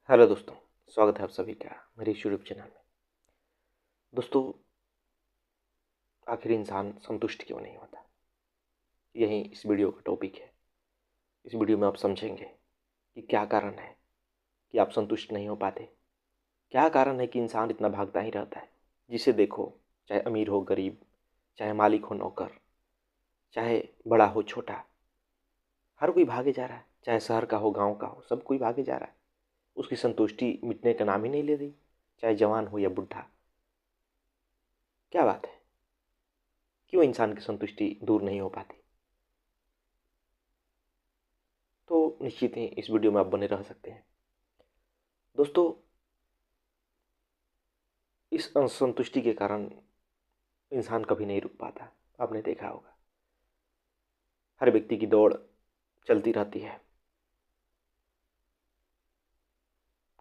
Hello दोस्तों, स्वागत है आप सभी का मेरे यूट्यूब चैनल में। दोस्तों, आखिर इंसान संतुष्ट क्यों नहीं होता, यही इस वीडियो का टॉपिक है। इस वीडियो में आप समझेंगे कि क्या कारण है कि आप संतुष्ट नहीं हो पाते। क्या कारण है कि इंसान इतना भागता ही रहता है। जिसे देखो, चाहे अमीर हो गरीब, चाहे मालिक हो नौकर, चाहे बड़ा हो छोटा, हर कोई भागे जा रहा है। चाहे शहर का हो गाँव का हो, सब कोई भागे जा रहा है। उसकी संतुष्टि मिटने का नाम ही नहीं ले रही, चाहे जवान हो या बुढ़ा। क्या बात है, क्यों इंसान की संतुष्टि दूर नहीं हो पाती? तो निश्चित ही इस वीडियो में आप बने रह सकते हैं। दोस्तों, इस असंतुष्टि के कारण इंसान कभी नहीं रुक पाता। आपने देखा होगा, हर व्यक्ति की दौड़ चलती रहती है।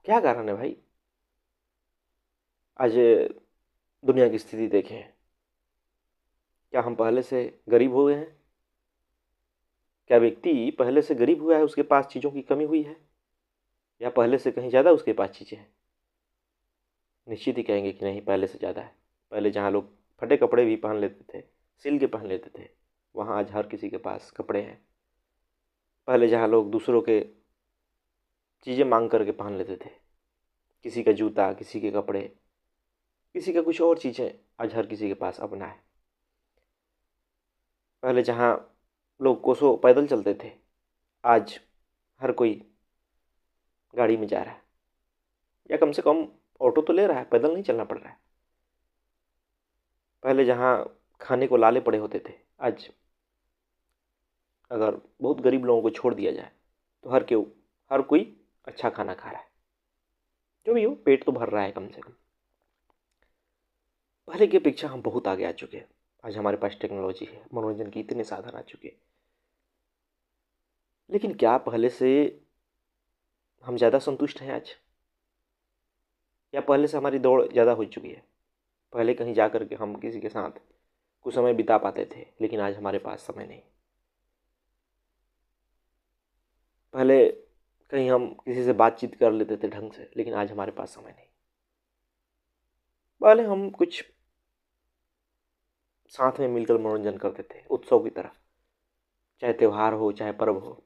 क्या कारण है भाई? आज दुनिया की स्थिति देखें, क्या हम पहले से गरीब हो गए हैं? क्या व्यक्ति पहले से गरीब हुआ है, उसके पास चीज़ों की कमी हुई है, या पहले से कहीं ज़्यादा उसके पास चीज़ें हैं? निश्चित ही कहेंगे कि नहीं, पहले से ज़्यादा है। पहले जहाँ लोग फटे कपड़े भी पहन लेते थे, सिल के पहन लेते थे, वहाँ आज हर किसी के पास कपड़े हैं। पहले जहाँ लोग दूसरों के चीज़ें मांग करके पहन लेते थे, किसी का जूता, किसी के कपड़े, किसी का कुछ और चीज़ें, आज हर किसी के पास अपना है। पहले जहाँ लोग कोसों पैदल चलते थे, आज हर कोई गाड़ी में जा रहा है, या कम से कम ऑटो तो ले रहा है, पैदल नहीं चलना पड़ रहा है। पहले जहाँ खाने को लाले पड़े होते थे, आज अगर बहुत गरीब लोगों को छोड़ दिया जाए तो हर कोई अच्छा खाना खा रहा है। जो भी हो, पेट तो भर रहा है कम से कम। पहले की अपेक्षा हम बहुत आगे आ चुके हैं। आज हमारे पास टेक्नोलॉजी है, मनोरंजन की इतने साधन आ चुके हैं। लेकिन क्या पहले से हम ज़्यादा संतुष्ट हैं आज, या पहले से हमारी दौड़ ज़्यादा हो चुकी है? पहले कहीं जा कर के हम किसी के साथ कुछ समय बिता पाते थे, लेकिन आज हमारे पास समय नहीं। पहले कहीं हम किसी से बातचीत कर लेते थे ढंग से, लेकिन आज हमारे पास समय नहीं। पहले हम कुछ साथ में मिलकर मनोरंजन करते थे, उत्सव की तरह। चाहे त्यौहार हो, चाहे पर्व हो,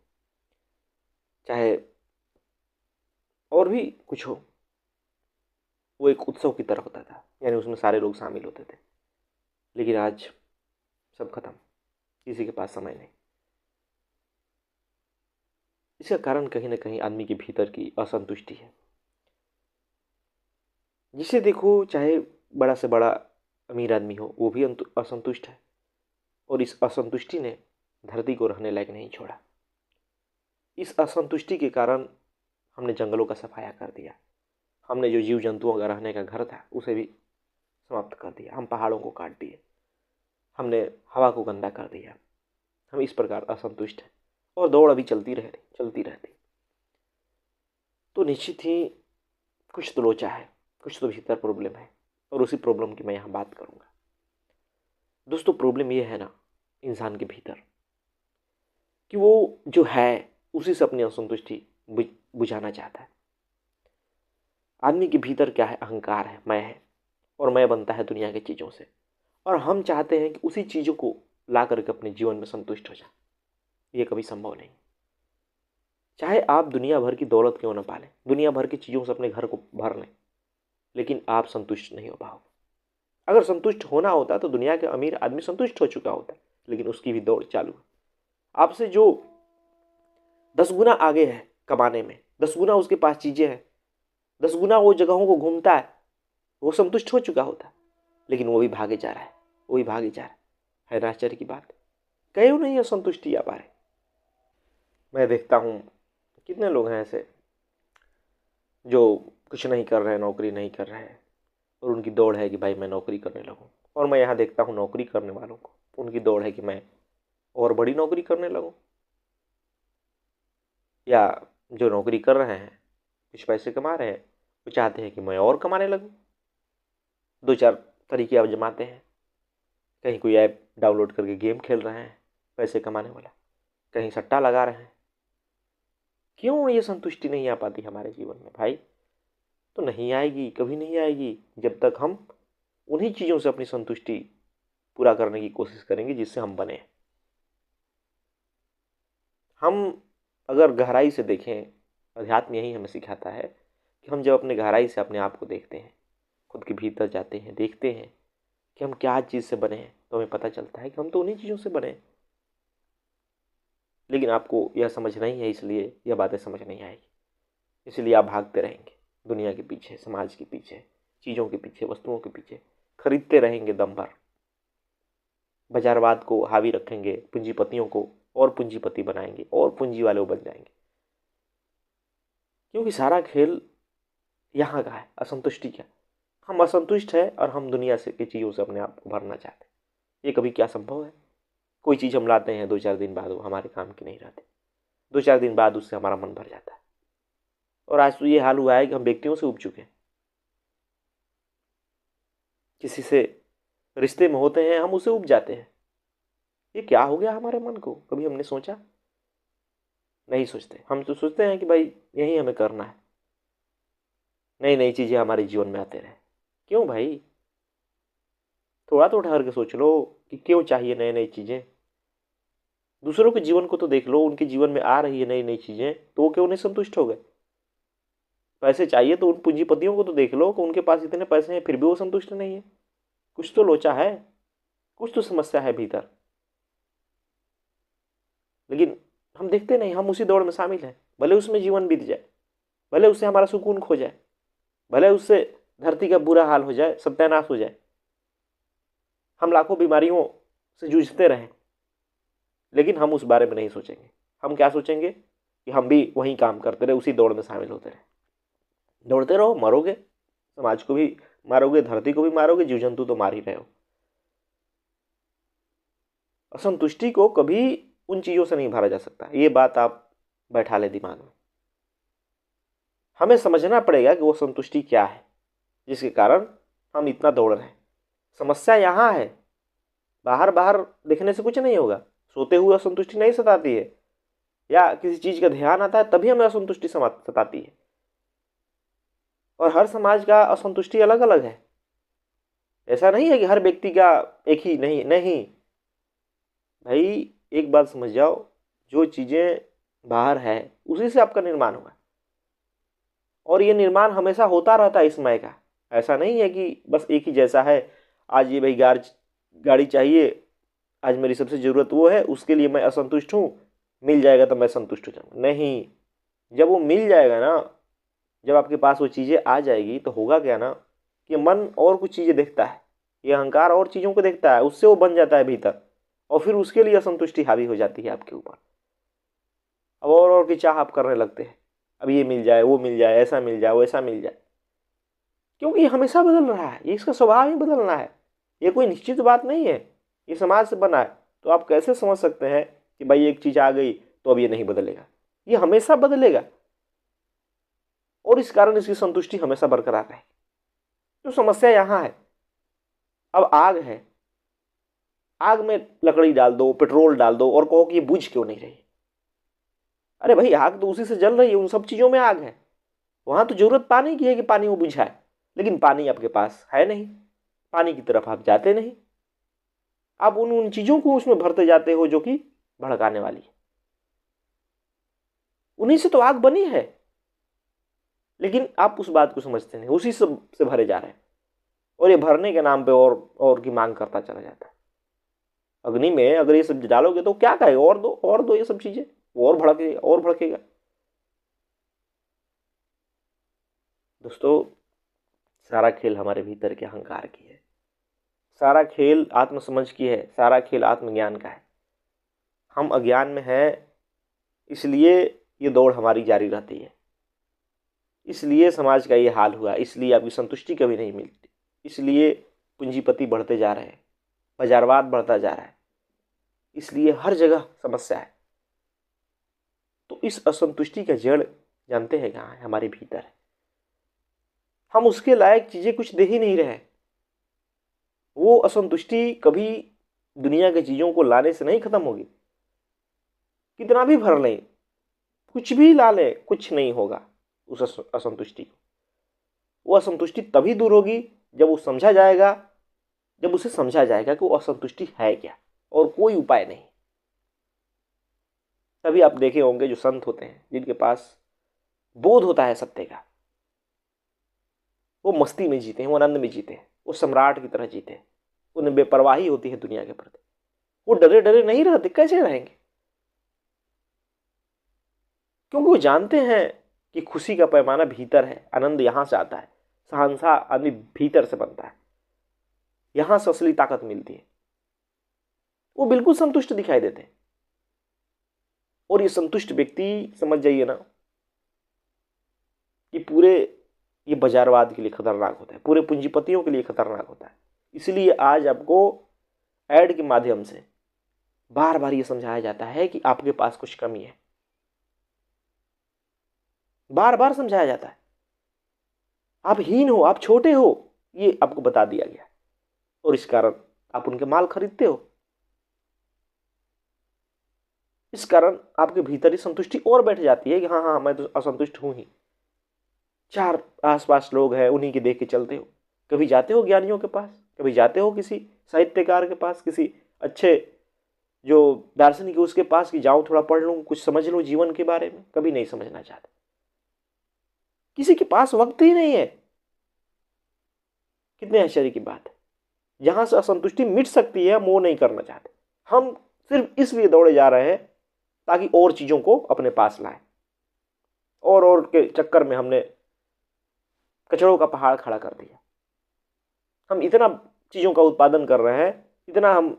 चाहे और भी कुछ हो, वो एक उत्सव की तरह होता था, यानी उसमें सारे लोग शामिल होते थे। लेकिन आज सब खत्म, किसी के पास समय नहीं। इसका कारण कहीं ना कहीं आदमी के भीतर की असंतुष्टि है। जिसे देखो, चाहे बड़ा से बड़ा अमीर आदमी हो, वो भी असंतुष्ट है। और इस असंतुष्टि ने धरती को रहने लायक नहीं छोड़ा। इस असंतुष्टि के कारण हमने जंगलों का सफाया कर दिया। हमने जो जीव जंतुओं का रहने का घर था, उसे भी समाप्त कर दिया। हम पहाड़ों को काट दिए, हमने हवा को गंदा कर दिया। हम इस प्रकार असंतुष्ट हैं, और दौड़ अभी चलती रहती। तो निश्चित ही कुछ तो लोचा है, कुछ तो भीतर प्रॉब्लम है, और उसी प्रॉब्लम की मैं यहाँ बात करूँगा। दोस्तों, प्रॉब्लम ये है ना, इंसान के भीतर, कि वो जो है उसी से अपनी असंतुष्टि बुझाना चाहता है। आदमी के भीतर क्या है? अहंकार है, मैं है, और मैं बनता है दुनिया की चीज़ों से। और हम चाहते हैं कि उसी चीज़ों को ला करके अपने जीवन में संतुष्ट हो जाए। ये कभी संभव नहीं। चाहे आप दुनिया भर की दौलत क्यों न पालें, दुनिया भर की चीज़ों से अपने घर को भर लें, लेकिन आप संतुष्ट नहीं हो पाओगे। अगर संतुष्ट होना होता तो दुनिया के अमीर आदमी संतुष्ट हो चुका होता, लेकिन उसकी भी दौड़ चालू है। आपसे जो 10 गुना आगे है कमाने में, 10 गुना उसके पास चीज़ें हैं, 10 गुना वो जगहों को घूमता है, वो संतुष्ट हो चुका होता, लेकिन वो भी भागे जा रहा है, वो भी भागे जा रहा है ना? आश्चर्य की बात। क्यों नहीं है संतुष्टि आ पा रहे? मैं देखता हूँ कितने लोग हैं ऐसे जो कुछ नहीं कर रहे, नौकरी नहीं कर रहे हैं, और उनकी दौड़ है कि भाई मैं नौकरी करने लगूँ। और मैं यहाँ देखता हूँ नौकरी करने वालों को, उनकी दौड़ है कि मैं और बड़ी नौकरी करने लगूँ, या जो नौकरी कर रहे हैं, कुछ पैसे कमा रहे हैं, वो चाहते हैं कि मैं और कमाने लगूँ। दो चार तरीके आजमाते हैं। कहीं कोई ऐप डाउनलोड करके गेम खेल रहे हैं पैसे कमाने वाला, कहीं सट्टा लगा रहे हैं, क्यों ये संतुष्टि नहीं आ पाती हमारे जीवन में भाई? तो नहीं आएगी, कभी नहीं आएगी जब तक हम उन्हीं चीज़ों से अपनी संतुष्टि पूरा करने की कोशिश करेंगे जिससे हम बने। हम अगर गहराई से देखें, अध्यात्म यही हमें सिखाता है कि हम जब अपने गहराई से अपने आप को देखते हैं, खुद के भीतर जाते हैं, देखते हैं कि हम क्या चीज़ से बने हैं, तो हमें पता चलता है कि हम तो उन्हीं चीज़ों से बने हैं। लेकिन आपको यह समझ नहीं है, इसलिए यह बातें समझ नहीं आएगी, इसलिए आप भागते रहेंगे दुनिया के पीछे, समाज के पीछे, चीज़ों के पीछे, वस्तुओं के पीछे, खरीदते रहेंगे दम भर, बाजारवाद को हावी रखेंगे, पूंजीपतियों को और पूंजीपति बनाएंगे और पूंजी वाले बन जाएंगे। क्योंकि सारा खेल यहाँ का है, असंतुष्टि का। हम असंतुष्ट है और हम दुनिया से की चीज़ों से अपने आप को भरना चाहते हैं। ये कभी क्या संभव है? कोई चीज़ हम लाते हैं, 2-4 दिन बाद वो हमारे काम की नहीं रहती, 2-4 दिन बाद उससे हमारा मन भर जाता है। और आज तो ये हाल हुआ है कि हम व्यक्तियों से उब चुके हैं। किसी से रिश्ते में होते हैं, हम उसे उब जाते हैं। ये क्या हो गया हमारे मन को? कभी हमने सोचा? नहीं सोचते। हम तो सोचते हैं कि भाई यही हमें करना है, नई नई चीज़ें हमारे जीवन में आते रहे। क्यों भाई? थोड़ा तो ठहर के सोच लो कि क्यों चाहिए नई नई चीज़ें। दूसरों के जीवन को तो देख लो, उनके जीवन में आ रही है नई नई चीज़ें, तो वो क्यों नहीं संतुष्ट हो गए? पैसे चाहिए तो उन पूंजीपतियों को तो देख लो कि उनके पास इतने पैसे हैं, फिर भी वो संतुष्ट नहीं है। कुछ तो लोचा है, कुछ तो समस्या है भीतर। लेकिन हम देखते नहीं, हम उसी दौड़ में शामिल हैं। भले उसमें जीवन बीत जाए, भले उससे हमारा सुकून खो जाए, भले उससे धरती का बुरा हाल हो जाए, सत्यानाश हो जाए, हम लाखों बीमारियों से जूझते रहें, लेकिन हम उस बारे में नहीं सोचेंगे। हम क्या सोचेंगे कि हम भी वही काम करते रहे, उसी दौड़ में शामिल होते रहे। दौड़ते रहो, मरोगे, समाज को भी मारोगे, धरती को भी मारोगे, जीव जंतु तो मार ही रहे हो। असंतुष्टि को कभी उन चीज़ों से नहीं भरा जा सकता। ये बात आप बैठा ले दिमाग में। हमें समझना पड़ेगा कि वो संतुष्टि क्या है जिसके कारण हम इतना दौड़ रहे हैं। समस्या यहाँ है, बाहर बाहर देखने से कुछ नहीं होगा। सोते हुए असंतुष्टि नहीं सताती है, या किसी चीज़ का ध्यान आता है तभी हमें असंतुष्टि सताती है। और हर समाज का असंतुष्टि अलग अलग है। ऐसा नहीं है कि हर व्यक्ति का एक ही, नहीं नहीं भाई, एक बात समझ जाओ, जो चीज़ें बाहर है उसी से आपका निर्माण हुआ, और ये निर्माण हमेशा होता रहता है इस समय का। ऐसा नहीं है कि बस एक ही जैसा है। आज ये भाई गाड़ी चाहिए, आज मेरी सबसे ज़रूरत वो है, उसके लिए मैं असंतुष्ट हूँ, मिल जाएगा तो मैं संतुष्ट हो जाऊँगा। नहीं, जब वो मिल जाएगा ना, जब आपके पास वो चीज़ें आ जाएगी, तो होगा क्या ना कि मन और कुछ चीज़ें देखता है, ये अहंकार और चीज़ों को देखता है, उससे वो बन जाता है भीतर, और फिर उसके लिए असंतुष्टि हावी हो जाती है आपके ऊपर। अब और की चाह आप करने लगते हैं, अब ये मिल जाए, वो मिल जाए, ऐसा मिल जाए, वैसा मिल जाए, क्योंकि ये हमेशा बदल रहा है। ये इसका स्वभाव ही बदलना है, ये कोई निश्चित बात नहीं है। ये समाज से बना है, तो आप कैसे समझ सकते हैं कि भाई एक चीज़ आ गई तो अब ये नहीं बदलेगा? ये हमेशा बदलेगा, और इस कारण इसकी संतुष्टि हमेशा बरकरार रहेगी। तो समस्या यहाँ है। अब आग है, आग में लकड़ी डाल दो, पेट्रोल डाल दो, और कहो कि ये बुझ क्यों नहीं रही? अरे भाई, आग तो उसी से जल रही है, उन सब चीज़ों में आग है। वहां तो जरूरत पानी की है कि पानी वो बुझाए, लेकिन पानी आपके पास है नहीं, पानी की तरफ आप जाते नहीं। आप उन उन चीज़ों को उसमें भरते जाते हो जो कि भड़काने वाली है। उन्हीं से तो आग बनी है, लेकिन आप उस बात को समझते नहीं, उसी से भरे जा रहे हैं, और ये भरने के नाम पे और की मांग करता चला जाता है। अग्नि में अगर ये सब डालोगे तो क्या कहेगा? और दो ये सब चीजें, और भड़केगा और भड़केगा। दोस्तों, सारा खेल हमारे भीतर के अहंकार की है, सारा खेल आत्मसमझ की है, सारा खेल आत्मज्ञान का है। हम अज्ञान में हैं, इसलिए ये दौड़ हमारी जारी रहती है, इसलिए समाज का ये हाल हुआ, इसलिए आपकी संतुष्टि कभी नहीं मिलती, इसलिए पूंजीपति बढ़ते जा रहे हैं, बाजारवाद बढ़ता जा रहा है, इसलिए हर जगह समस्या है। तो इस असंतुष्टि का जड़ जानते हैं कहाँ है? हमारे भीतर है। हम उसके लायक चीज़ें कुछ दे ही नहीं रहे। वो असंतुष्टि कभी दुनिया की चीज़ों को लाने से नहीं खत्म होगी, कितना भी भर लें, कुछ भी ला ले, कुछ नहीं होगा उस असंतुष्टि को। वो असंतुष्टि तभी दूर होगी जब वो समझा जाएगा, जब उसे समझा जाएगा कि वो असंतुष्टि है क्या और कोई उपाय नहीं। तभी आप देखे होंगे जो संत होते हैं, जिनके पास बोध होता है सत्य का, वो मस्ती में जीते हैं, वो आनंद में जीते हैं, वो सम्राट की तरह जीते हैं, उन्हें बेपरवाही होती है दुनिया के प्रति। वो डरे डरे नहीं रहते, कैसे रहेंगे? क्योंकि वो जानते हैं कि खुशी का पैमाना भीतर है, आनंद यहां से आता है, शहंशाह आदमी भीतर से बनता है, यहां से असली ताकत मिलती है। वो बिल्कुल संतुष्ट दिखाई देते हैं। और ये संतुष्ट व्यक्ति, समझ जाइए ना, कि पूरे ये बाजारवाद के लिए खतरनाक होता है, पूरे पूंजीपतियों के लिए खतरनाक होता है। इसलिए आज आपको ऐड के माध्यम से बार बार ये समझाया जाता है कि आपके पास कुछ कमी है, बार बार समझाया जाता है, आप हीन हो, आप छोटे हो, ये आपको बता दिया गया। और इस कारण आप उनके माल खरीदते हो। इस कारण आपके भीतर ही संतुष्टि और बैठ जाती है कि हाँ हाँ, मैं तो असंतुष्ट हूं ही। चार आसपास लोग हैं, उन्हीं के देख के चलते हो। कभी जाते हो ज्ञानियों के पास, कभी जाते हो किसी साहित्यकार के पास, किसी अच्छे जो दार्शनिक है उसके पास कि जाऊं थोड़ा पढ़ लूं, कुछ समझ लूं जीवन के बारे में? कभी नहीं समझना चाहते। किसी के पास वक्त ही नहीं है। कितने आश्चर्य की बात है। जहां से असंतुष्टि मिट सकती है हम वो नहीं करना चाहते। हम सिर्फ इसलिए दौड़े जा रहे हैं ताकि और चीजों को अपने पास लाए, और के चक्कर में हमने कचड़ों का पहाड़ खड़ा कर दिया। हम इतना चीजों का उत्पादन कर रहे हैं, इतना हम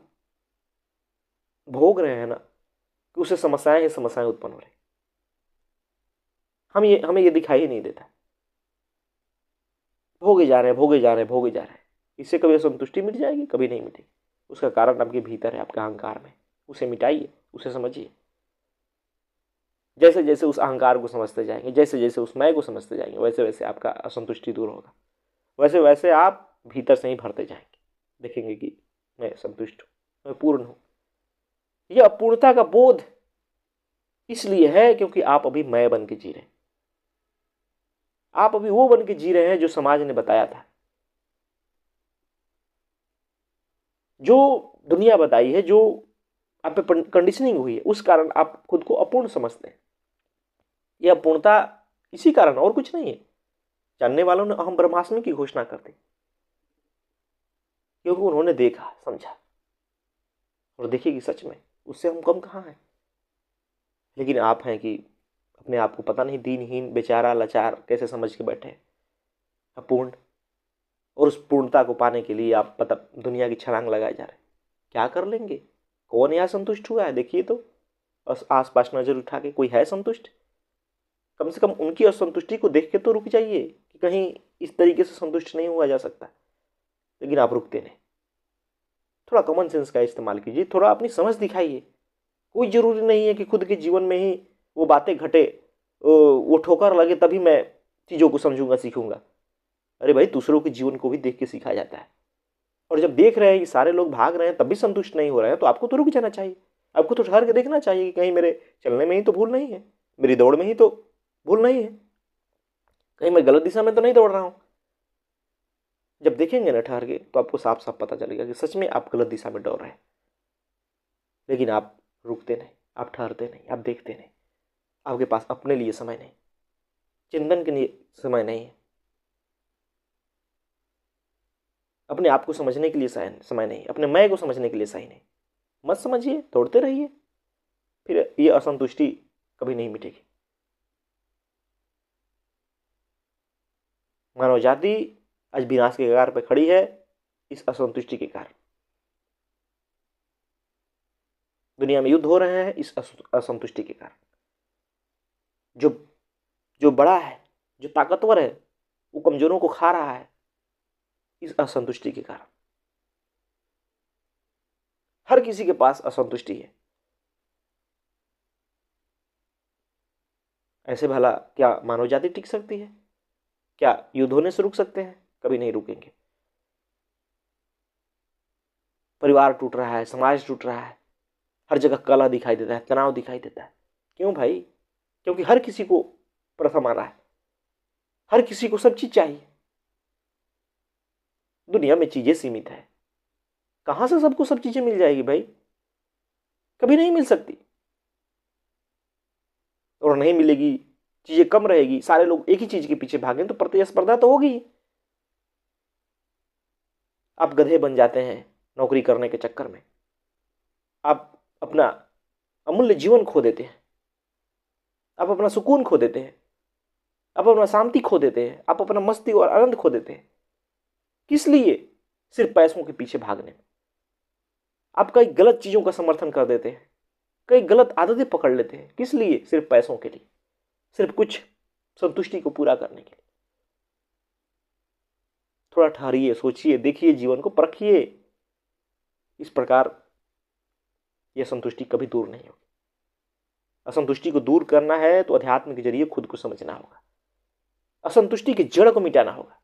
भोग रहे हैं ना, कि उससे समस्याएं ही समस्याएं उत्पन्न हो रही। हमें ये दिखाई ही नहीं देता। भोगे जा रहे हैं, भोगे जा रहे हैं, भोगे जा रहे हैं। इससे कभी संतुष्टि मिट जाएगी? कभी नहीं मिटेगी। उसका कारण आपके भीतर है, आपके अहंकार में। उसे मिटाइए, उसे समझिए। जैसे जैसे उस अहंकार को समझते जाएंगे, जैसे जैसे उस मैं को समझते जाएंगे, वैसे वैसे आपका असंतुष्टि दूर होगा। वैसे वैसे आप भीतर से ही भरते जाएंगे, देखेंगे कि मैं संतुष्ट हूँ, मैं पूर्ण हूँ। यह अपूर्णता का बोध इसलिए है क्योंकि आप अभी मैं बन के जी रहे हैं। आप अभी वो बन के जी रहे हैं जो समाज ने बताया था, जो दुनिया बताई है, जो आप पे कंडीशनिंग हुई है। उस कारण आप खुद को अपूर्ण समझते हैं। यह अपूर्णता इसी कारण, और कुछ नहीं है। जानने वालों ने अहम ब्रह्मास्मि की घोषणा कर दी, क्योंकि उन्होंने देखा, समझा, और देखिए कि सच में उससे हम कम कहाँ हैं। लेकिन आप हैं कि अपने आप को पता नहीं दीनहीन, बेचारा, लाचार कैसे समझ के बैठे हैं, अपूर्ण। और उस पूर्णता को पाने के लिए आप पता दुनिया की छलांग लगाए जा रहे हैं। क्या कर लेंगे? कौन यहाँ संतुष्ट हुआ है? देखिए तो आस पास नजर उठा के, कोई है संतुष्ट? कम से कम उनकी असंतुष्टि को देख के तो रुक जाइए कि कहीं इस तरीके से संतुष्ट नहीं हुआ जा सकता। लेकिन आप रुकते नहीं। थोड़ा कॉमन सेंस का इस्तेमाल कीजिए, थोड़ा अपनी समझ दिखाइए। कोई जरूरी नहीं है कि खुद के जीवन में ही वो बातें घटे, वो ठोकर लगे तभी मैं चीज़ों को समझूंगा, सीखूंगा। अरे भाई, दूसरों के जीवन को भी देख के सीखा जाता है। और जब देख रहे हैं कि सारे लोग भाग रहे हैं तब भी संतुष्ट नहीं हो रहे हैं, तो आपको तो रुक जाना चाहिए। आपको तो ठहर के देखना चाहिए कि कहीं मेरे चलने में ही तो भूल नहीं है, मेरी दौड़ में ही तो भूल नहीं है, कहीं मैं गलत दिशा में तो नहीं दौड़ रहा हूं। जब देखेंगे ना ठहर के, तो आपको साफ साफ पता चलेगा कि सच में आप गलत दिशा में दौड़ रहे हैं। लेकिन आप रुकते नहीं, आप ठहरते नहीं, आप देखते नहीं। आपके पास अपने लिए समय नहीं, चिंतन के लिए समय नहीं है, अपने आप को समझने के लिए समय नहीं, अपने मैं को समझने के लिए सही नहीं। मत समझिए, दौड़ते रहिए, फिर ये असंतुष्टि कभी नहीं मिटेगी। मानव जाति आज विनाश के कगार पर खड़ी है इस असंतुष्टि के कारण। दुनिया में युद्ध हो रहे हैं इस असंतुष्टि के कारण। जो जो बड़ा है, जो ताकतवर है, वो कमजोरों को खा रहा है इस असंतुष्टि के कारण। हर किसी के पास असंतुष्टि है। ऐसे भला क्या मानव जाति टिक सकती है? क्या युद्ध होने से रुक सकते हैं? कभी नहीं रुकेंगे। परिवार टूट रहा है, समाज टूट रहा है, हर जगह कलह दिखाई देता है, तनाव दिखाई देता है। क्यों भाई? क्योंकि हर किसी को प्रथम आना है, हर किसी को सब चीज चाहिए। दुनिया में चीजें सीमित है, कहां से सबको सब चीजें मिल जाएगी भाई? कभी नहीं मिल सकती, और नहीं मिलेगी, चीजें कम रहेगी, सारे लोग एक ही चीज के पीछे भागें तो प्रतिस्पर्धा तो होगी। आप गधे बन जाते हैं नौकरी करने के चक्कर में, आप अपना अमूल्य जीवन खो देते हैं, आप अपना सुकून खो देते हैं, आप अपना शांति खो देते हैं, आप अपना मस्ती और आनंद खो देते हैं। किस लिए? सिर्फ पैसों के पीछे भागने में। आप कई गलत चीजों का समर्थन कर देते हैं, कई गलत आदतें पकड़ लेते हैं। किस लिए? सिर्फ पैसों के लिए, सिर्फ कुछ संतुष्टि को पूरा करने के लिए। थोड़ा ठहरिए, सोचिए, देखिए, जीवन को परखिए। इस प्रकार यह संतुष्टि कभी दूर नहीं होगी। असंतुष्टि को दूर करना है तो अध्यात्म के जरिए खुद को समझना होगा, असंतुष्टि की जड़ को मिटाना होगा।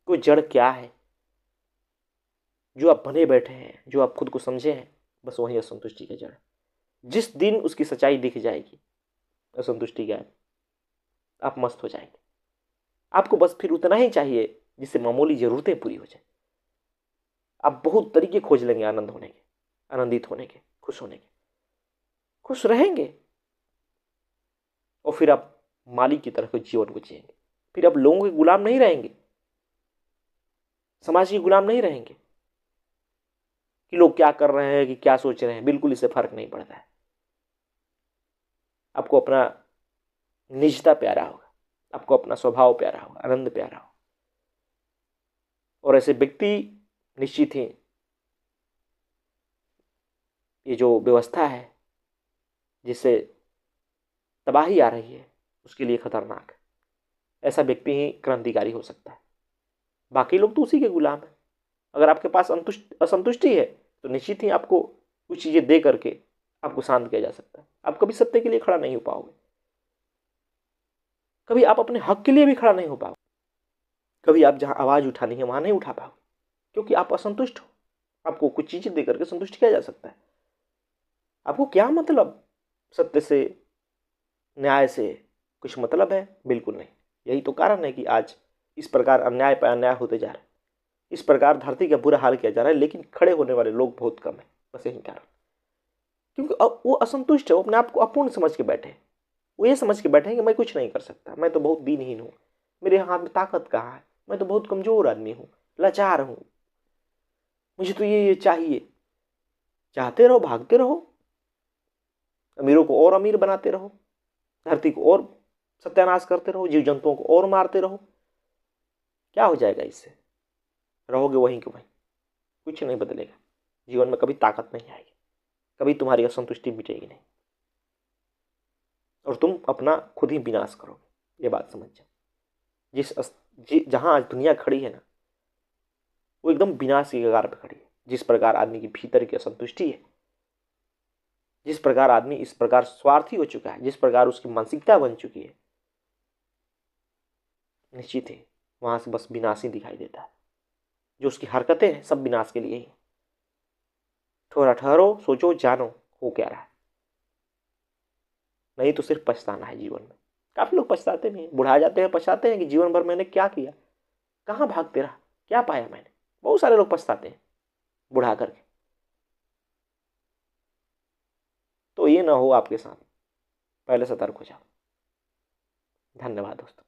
कोई जड़ क्या है? जो आप बने बैठे हैं, जो आप खुद को समझे हैं, बस वही असंतुष्टि की जड़। जिस दिन उसकी सच्चाई दिख जाएगी, असंतुष्टि गायब, आप मस्त हो जाएंगे। आपको बस फिर उतना ही चाहिए जिससे मामूली जरूरतें पूरी हो जाए। आप बहुत तरीके खोज लेंगे आनंद होने के, आनंदित होने के, खुश होने के, खुश रहेंगे। और फिर आप मालिक की तरह के जीवन को जिएंगे। फिर आप लोगों के गुलाम नहीं रहेंगे, समाज के गुलाम नहीं रहेंगे कि लोग क्या कर रहे हैं, कि क्या सोच रहे हैं। बिल्कुल इससे फर्क नहीं पड़ता है। आपको अपना निजता प्यारा होगा, आपको अपना स्वभाव प्यारा होगा, आनंद प्यारा होगा। और ऐसे व्यक्ति निश्चित ही ये जो व्यवस्था है जिससे तबाही आ रही है उसके लिए खतरनाक है। ऐसा व्यक्ति ही क्रांतिकारी हो सकता है, बाकी लोग तो उसी के गुलाम हैं। अगर आपके पास असंतुष्टि है तो निश्चित ही आपको कुछ चीजें दे करके आपको शांत किया जा सकता है। आप कभी सत्य के लिए खड़ा नहीं हो पाओगे, कभी आप अपने हक के लिए भी खड़ा नहीं हो पाओगे, कभी आप जहां आवाज उठानी है वहां नहीं उठा पाओगे, क्योंकि आप असंतुष्ट हो। आपको कुछ चीजें दे करके संतुष्ट किया जा सकता है। आपको क्या मतलब सत्य से, न्याय से कुछ मतलब है? बिल्कुल नहीं। यही तो कारण है कि आज इस प्रकार अन्याय पर अन्याय होते जा रहे हैं, इस प्रकार धरती का बुरा हाल किया जा रहा है, लेकिन खड़े होने वाले लोग बहुत कम है। बस यही कारण, क्योंकि अब वो असंतुष्ट है, वो अपने आप को अपूर्ण समझ के बैठे हैं। वो ये समझ के बैठे हैं कि मैं कुछ नहीं कर सकता, मैं तो बहुत दीनहीन हूँ, मेरे हाथ में ताकत कहाँ है, मैं तो बहुत कमजोर आदमी हूँ, लाचार हूँ, मुझे तो ये चाहिए। चाहते रहो, भागते रहो, अमीरों को और अमीर बनाते रहो, धरती को और सत्यानाश करते रहो, जीव जंतुओं को और मारते रहो। क्या हो जाएगा इससे? रहोगे वहीं के वहीं, कुछ नहीं बदलेगा। जीवन में कभी ताकत नहीं आएगी, कभी तुम्हारी असंतुष्टि मिटेगी नहीं, और तुम अपना खुद ही विनाश करोगे। ये बात समझ जाओ। जहां आज दुनिया खड़ी है ना, वो एकदम विनाश की कगार पर खड़ी है। जिस प्रकार आदमी की भीतर की असंतुष्टि है, जिस प्रकार आदमी इस प्रकार स्वार्थी हो चुका है, जिस प्रकार उसकी मानसिकता बन चुकी है, निश्चित है वहां से बस विनाश ही दिखाई देता है। जो उसकी हरकतें हैं सब विनाश के लिए ही। थोड़ा ठहरो, सोचो, जानो हो क्या रहा है, नहीं तो सिर्फ पछताना है जीवन में। काफी लोग पछताते भी हैं, बुढ़ा जाते हैं, पछताते हैं कि जीवन भर मैंने क्या किया, कहाँ भागते रहा, क्या पाया मैंने। बहुत सारे लोग पछताते हैं बुढ़ा करके। तो ये ना हो आपके साथ, पहले सतर्क हो जाओ। धन्यवाद दोस्तों।